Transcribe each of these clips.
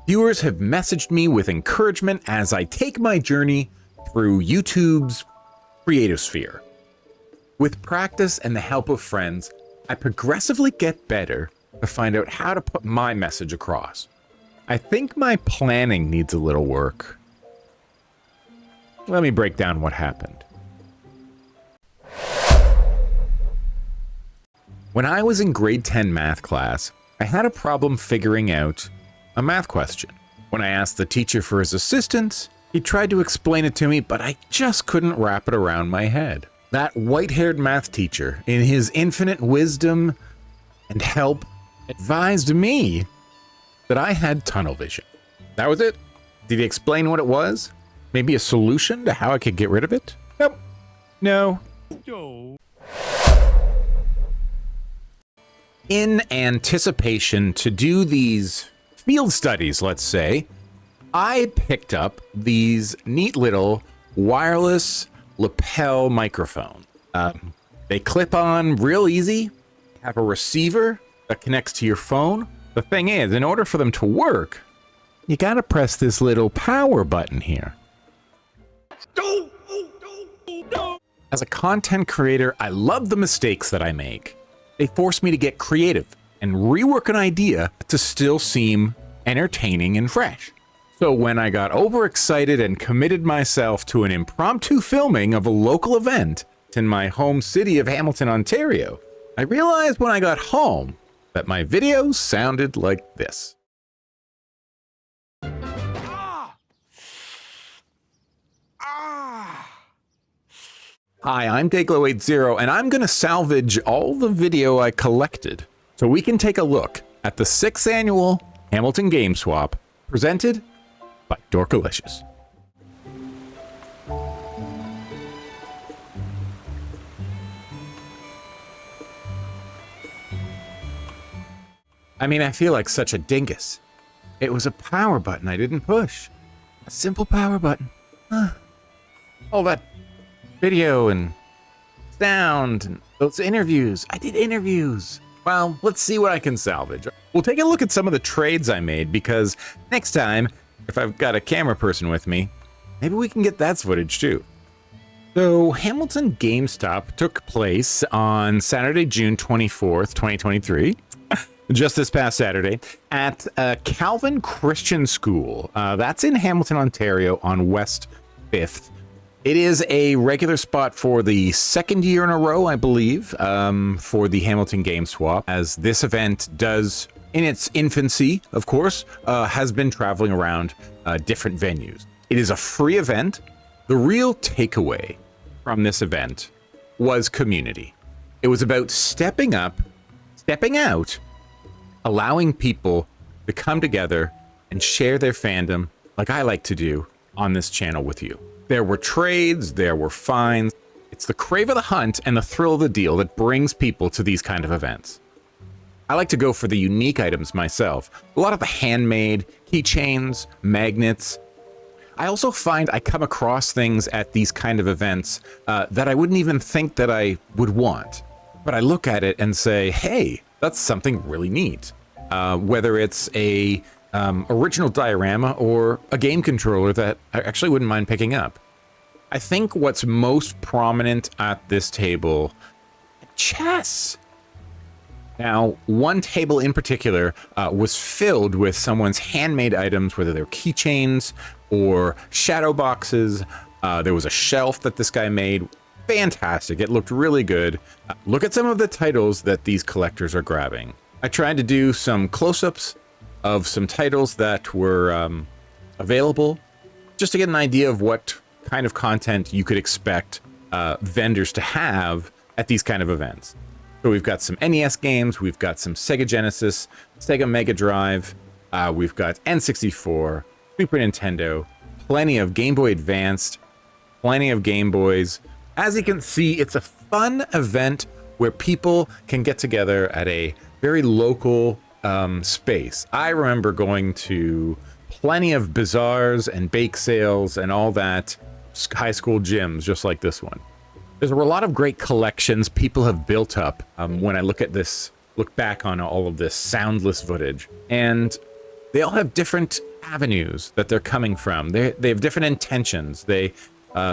Viewers have messaged me with encouragement as I take my journey through YouTube's creative sphere. With practice and the help of friends, I progressively get better to find out how to put my message across. I think my planning needs a little work. Let me break down what happened. When I was in grade 10 math class, I had a problem figuring out a math question. When I asked the teacher for his assistance, he tried to explain it to me, but I just couldn't wrap it around my head. That white-haired math teacher, in his infinite wisdom and help, advised me that I had tunnel vision. That was it. Did he explain what it was? Maybe a solution to how I could get rid of it? Nope. No. In anticipation to do these field studies, let's say, I picked up these neat little wireless lapel microphones. They clip on real easy, have a receiver that connects to your phone. The thing is, in order for them to work, you gotta press this little power button here. As a content creator, I love the mistakes that I make. They force me to get creative and rework an idea to still seem entertaining and fresh. So when I got overexcited and committed myself to an impromptu filming of a local event in my home city of Hamilton, Ontario, I realized when I got home that my videos sounded like this. Hi, I'm Dayglow80, and I'm gonna salvage all the video I collected so we can take a look at the 6th annual Hamilton Game Swap presented by Dorkalicious. I mean, I feel like such a dingus. It was a power button I didn't push. A simple power button. All that video and sound and those interviews. I did interviews. Well, let's see what I can salvage. We'll take a look at some of the trades I made, because next time, if I've got a camera person with me, maybe we can get that footage too. So Hamilton GameStop took place on Saturday, June 24th, 2023. Just this past Saturday at Calvin Christian School. That's in Hamilton, Ontario on West 5th. It is a regular spot for the 2nd year in a row, I believe, for the Hamilton Game Swap, as this event does, in its infancy, of course, has been traveling around different venues. It is a free event. The real takeaway from this event was community. It was about stepping up, stepping out, allowing people to come together and share their fandom like I like to do on this channel with you. There were trades, there were finds. It's the crave of the hunt and the thrill of the deal that brings people to these kind of events. I like to go for the unique items myself. A lot of the handmade, keychains, magnets. I also find I come across things at these kind of events that I wouldn't even think that I would want. But I look at it and say, hey, that's something really neat. Whether it's a original diorama or a game controller that I actually wouldn't mind picking up. I think what's most prominent at this table, chess. Now, one table in particular was filled with someone's handmade items, whether they're keychains or shadow boxes. There was a shelf that this guy made. Fantastic. It looked really good. Look at some of the titles that these collectors are grabbing. I tried to do some close-ups of some titles that were available, just to get an idea of what kind of content you could expect vendors to have at these kind of events. So we've got some NES games, we've got some Sega Genesis, Sega Mega Drive, we've got N64, Super Nintendo, plenty of Game Boy Advanced, plenty of Game Boys. As you can see, it's a fun event where people can get together at a very local space. I remember going to plenty of bazaars and bake sales and all that, high school gyms just like this one. There's a lot of great collections people have built up when I look back on all of this soundless footage, and they all have different avenues that they're coming from. They have different intentions.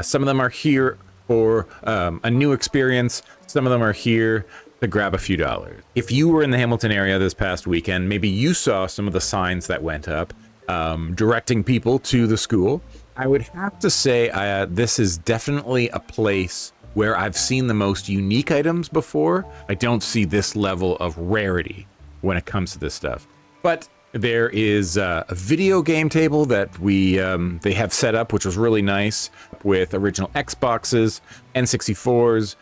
Some of them are here for a new experience. Some of them are here to grab a few dollars. If you were in the Hamilton area this past weekend, maybe you saw some of the signs that went up directing people to the school. I would have to say this is definitely a place where I've seen the most unique items before. I don't see this level of rarity when it comes to this stuff. But there is a video game table that they have set up, which was really nice, with original Xboxes, N64s,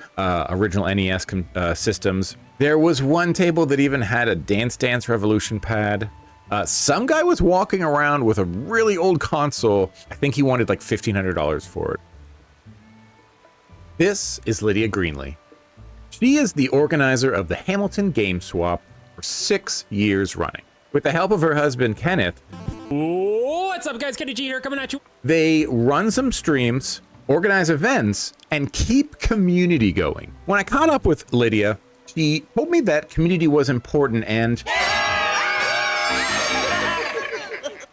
original NES systems. There was one table that even had a Dance Dance Revolution pad. Some guy was walking around with a really old console. I think he wanted like $1,500 for it. This is Lydia Greenlee. She is the organizer of the Hamilton Game Swap for 6 years running. With the help of her husband, Kenneth. What's up, guys? Kenny G here, coming at you. They run some streams, organize events, and keep community going. When I caught up with Lydia, she told me that community was important, and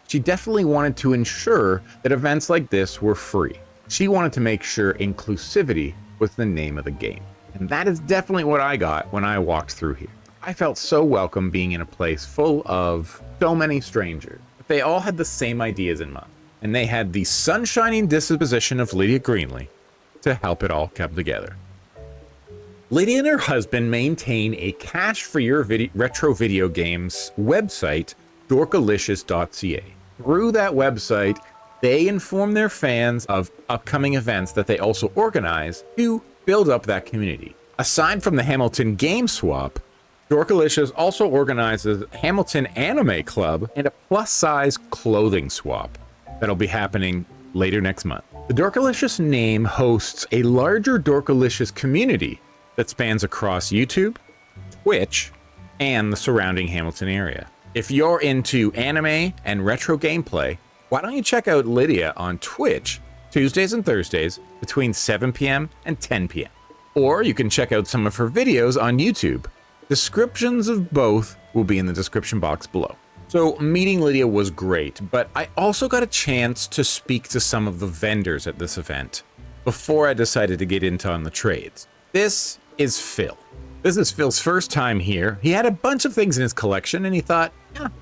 she definitely wanted to ensure that events like this were free. She wanted to make sure inclusivity was the name of the game. And that is definitely what I got when I walked through here. I felt so welcome being in a place full of so many strangers. They all had the same ideas in mind, and they had the sunshining disposition of Lydia Greenlee to help it all come together. Lydia and her husband maintain a cash for your retro video games website, dorkalicious.ca. Through that website, they inform their fans of upcoming events that they also organize to build up that community. Aside from the Hamilton Game Swap, Dorkalicious also organizes Hamilton Anime Club and a plus-size clothing swap that'll be happening later next month. The Dorkalicious name hosts a larger Dorkalicious community that spans across YouTube, Twitch, and the surrounding Hamilton area. If you're into anime and retro gameplay, why don't you check out Lydia on Twitch Tuesdays and Thursdays between 7 p.m. and 10 p.m. Or you can check out some of her videos on YouTube. Descriptions of both will be in the description box below. So meeting Lydia was great, but I also got a chance to speak to some of the vendors at this event before I decided to get into on the trades. This is Phil. This is Phil's first time here. He had a bunch of things in his collection and he thought,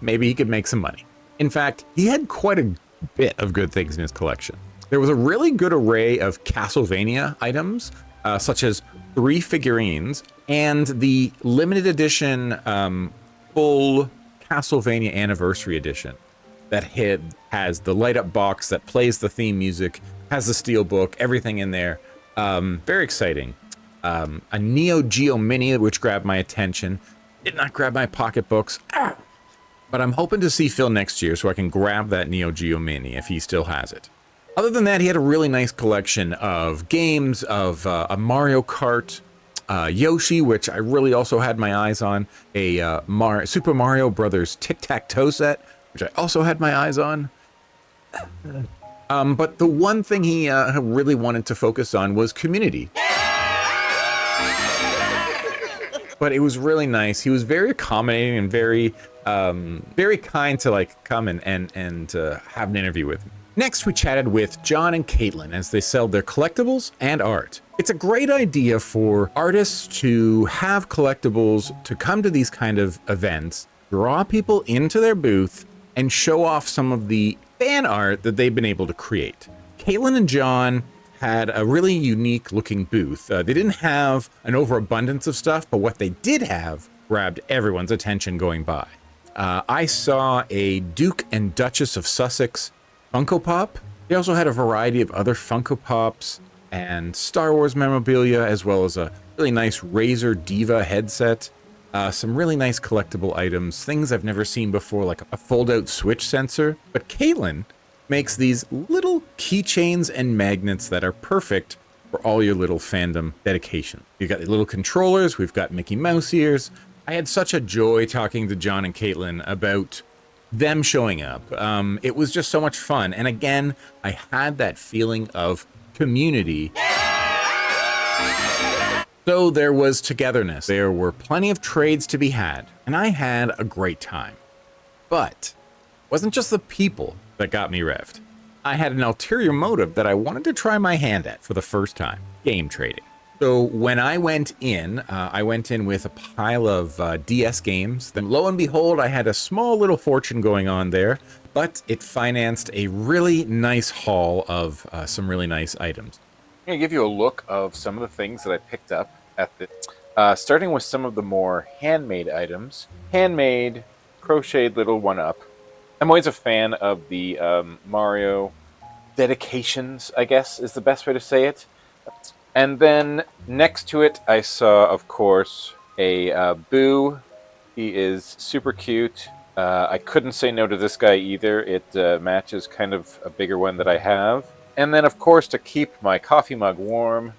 maybe he could make some money. In fact, he had quite a bit of good things in his collection. There was a really good array of Castlevania items, such as 3 figurines and the limited edition full Castlevania Anniversary Edition that has the light up box that plays the theme music, has the steel book, everything in there. Very exciting. A Neo Geo Mini, which grabbed my attention. Did not grab my pocketbooks. But I'm hoping to see Phil next year so I can grab that Neo Geo Mini if he still has it. Other than that, he had a really nice collection of games, of a Mario Kart, Yoshi, which I really also had my eyes on, a Super Mario Brothers Tic-Tac-Toe set, which I also had my eyes on. But the one thing he really wanted to focus on was community. But it was really nice. He was very accommodating and very kind to like come and have an interview with me. Next, we chatted with John and Caitlin as they sell their collectibles and art. It's a great idea for artists to have collectibles, to come to these kind of events, draw people into their booth, and show off some of the fan art that they've been able to create. Caitlin and John had a really unique looking booth. They didn't have an overabundance of stuff, but what they did have grabbed everyone's attention going by. I saw a Duke and Duchess of Sussex Funko Pop. They also had a variety of other Funko Pops and Star Wars memorabilia, as well as a really nice Razer Diva headset. Some really nice collectible items, things I've never seen before, like a fold-out Switch sensor. But Caitlin makes these little keychains and magnets that are perfect for all your little fandom dedication. You've got the little controllers, we've got Mickey Mouse ears. I had such a joy talking to John and Caitlin about them showing up. It was just so much fun. And again, I had that feeling of community. So there was togetherness. There were plenty of trades to be had, and I had a great time. But wasn't just the people that got me revved. I had an ulterior motive that I wanted to try my hand at for the first time, game trading. So when I went in with a pile of DS games. Then lo and behold, I had a small little fortune going on there, but it financed a really nice haul of some really nice items. I'm going to give you a look of some of the things that I picked up at the... starting with some of the more handmade items. Handmade, crocheted little one-up. I'm always a fan of the Mario dedications, I guess, is the best way to say it. And then next to it, I saw, of course, a Boo. He is super cute. I couldn't say no to this guy either. It matches kind of a bigger one that I have. And then, of course, to keep my coffee mug warm,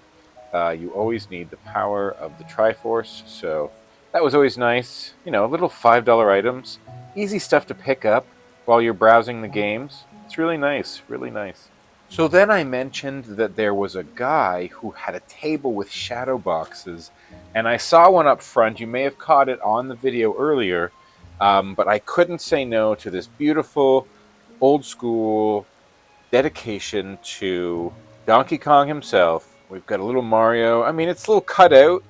you always need the power of the Triforce. So that was always nice. You know, little $5 items. Easy stuff to pick up while you're browsing the games. It's really nice, really nice. So then I mentioned that there was a guy who had a table with shadow boxes, and I saw one up front. You may have caught it on the video earlier, but I couldn't say no to this beautiful, old school dedication to Donkey Kong himself. We've got a little Mario. I mean, it's a little cut out,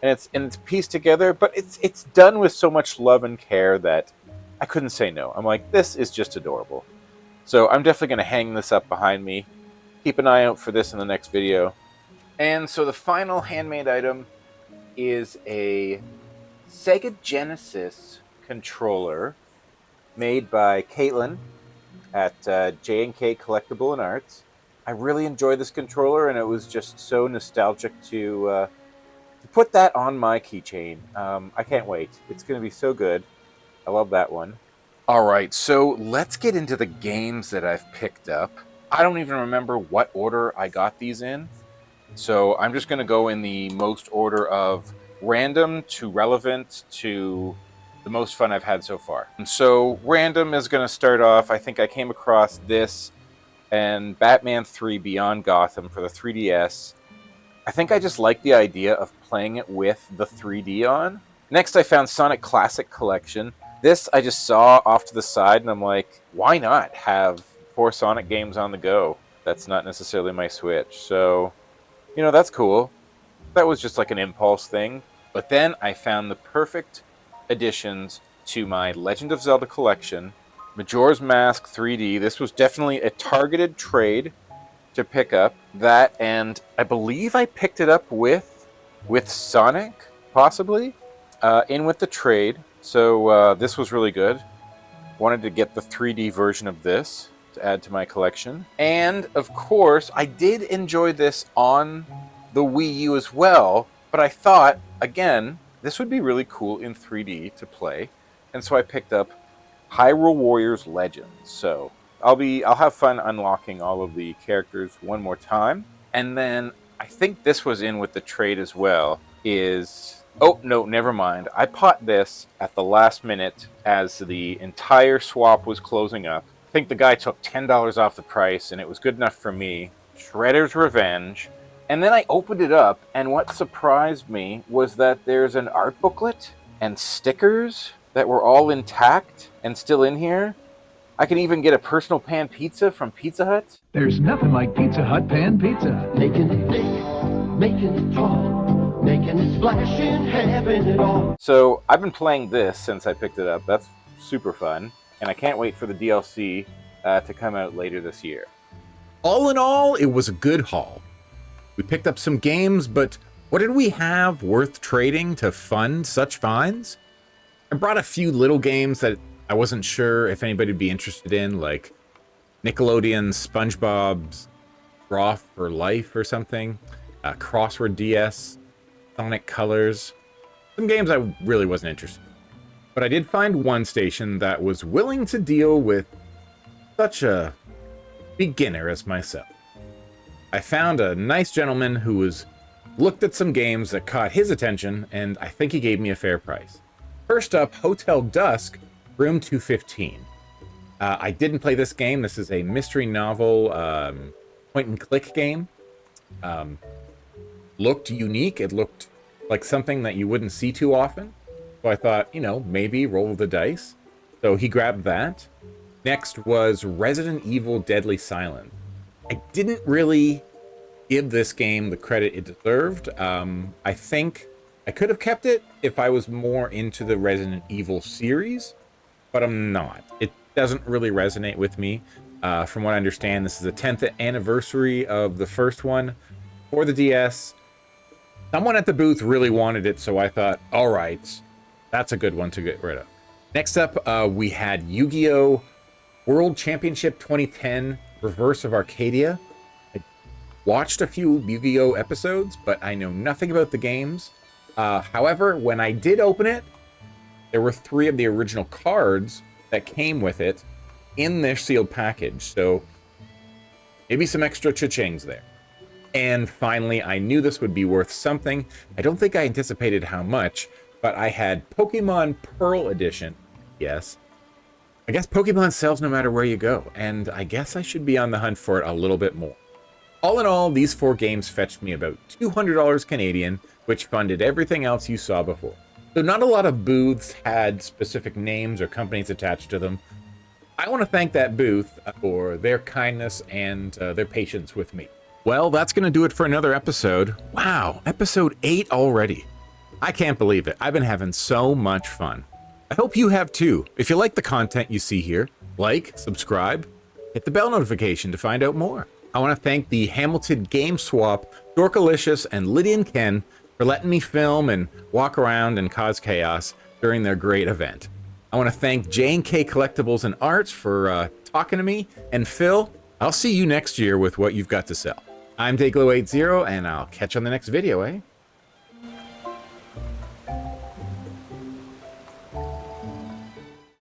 and it's pieced together, but it's done with so much love and care that I couldn't say no. I'm like, this is just adorable. So I'm definitely going to hang this up behind me. Keep an eye out for this in the next video. And so the final handmade item is a Sega Genesis controller made by Caitlin at J&K Collectibles and Art. I really enjoyed this controller, and it was just so nostalgic to put that on my keychain. I can't wait. It's going to be so good. I love that one. All right, so let's get into the games that I've picked up. I don't even remember what order I got these in, so I'm just going to go in the most order of random to relevant to the most fun I've had so far. And so random is going to start off. I think I came across this and Batman 3 Beyond Gotham for the 3DS. I think I just like the idea of playing it with the 3D on. Next, I found Sonic Classic Collection. This I just saw off to the side, and I'm like, why not have 4 Sonic games on the go? That's not necessarily my Switch. So, you know, that's cool. That was just like an impulse thing. But then I found the perfect additions to my Legend of Zelda collection. Majora's Mask 3D. This was definitely a targeted trade to pick up. That, and I believe I picked it up with Sonic, possibly, in with the trade. So this was really good. Wanted to get the 3D version of this to add to my collection. And, of course, I did enjoy this on the Wii U as well, but I thought, again, this would be really cool in 3D to play. And so I picked up Hyrule Warriors Legends. So I'll have fun unlocking all of the characters one more time. And then I think this was in with the trade as well, is... Oh, no, never mind. I bought this at the last minute as the entire swap was closing up. I think the guy took $10 off the price, and it was good enough for me. Shredder's Revenge. And then I opened it up, and what surprised me was that there's an art booklet and stickers that were all intact and still in here. I can even get a personal pan pizza from Pizza Hut. There's nothing like Pizza Hut pan pizza. Making it big, making it tall, making it splash and having it all. So I've been playing this since I picked it up. That's super fun. And I can't wait for the DLC to come out later this year. All in all, it was a good haul. We picked up some games, but what did we have worth trading to fund such finds? I brought a few little games that I wasn't sure if anybody would be interested in, like Nickelodeon's SpongeBob's Raw for Life or something, Crossword DS, Sonic Colors, some games I really wasn't interested in. But I did find one station that was willing to deal with such a beginner as myself. I found a nice gentleman who was looked at some games that caught his attention, and I think he gave me a fair price. First up, Hotel Dusk, Room 215. I didn't play this game. This is a mystery novel point-and-click game. Looked unique. It looked like something that you wouldn't see too often. So I thought, maybe roll the dice. So he grabbed that. Next was Resident Evil Deadly Silence. I didn't really give this game the credit it deserved. I think I could have kept it if I was more into the Resident Evil series, but I'm not. It doesn't really resonate with me. From what I understand, this is the 10th anniversary of the first one for the DS. Someone at the booth really wanted it, so I thought, all right, that's a good one to get rid of. Next up, we had Yu-Gi-Oh! World Championship 2010 Reverse of Arcadia. I watched a few Yu-Gi-Oh! Episodes, but I know nothing about the games. However, when I did open it, there were 3 of the original cards that came with it in their sealed package, so maybe some extra cha-chings there. And finally, I knew this would be worth something. I don't think I anticipated how much, but I had Pokemon Pearl Edition. Yes. I guess Pokemon sells no matter where you go, and I guess I should be on the hunt for it a little bit more. All in all, these 4 games fetched me about $200 Canadian, which funded everything else you saw before. So not a lot of booths had specific names or companies attached to them. I want to thank that booth for their kindness and their patience with me. Well, that's going to do it for another episode. Wow, episode 8 already. I can't believe it. I've been having so much fun. I hope you have too. If you like the content you see here, like, subscribe, hit the bell notification to find out more. I want to thank the Hamilton Game Swap, Dorkalicious, and Lydian Ken for letting me film and walk around and cause chaos during their great event. I want to thank J&K Collectibles and Art for talking to me. And Phil, I'll see you next year with what you've got to sell. I'm Dayglow80, and I'll catch you on the next video, eh?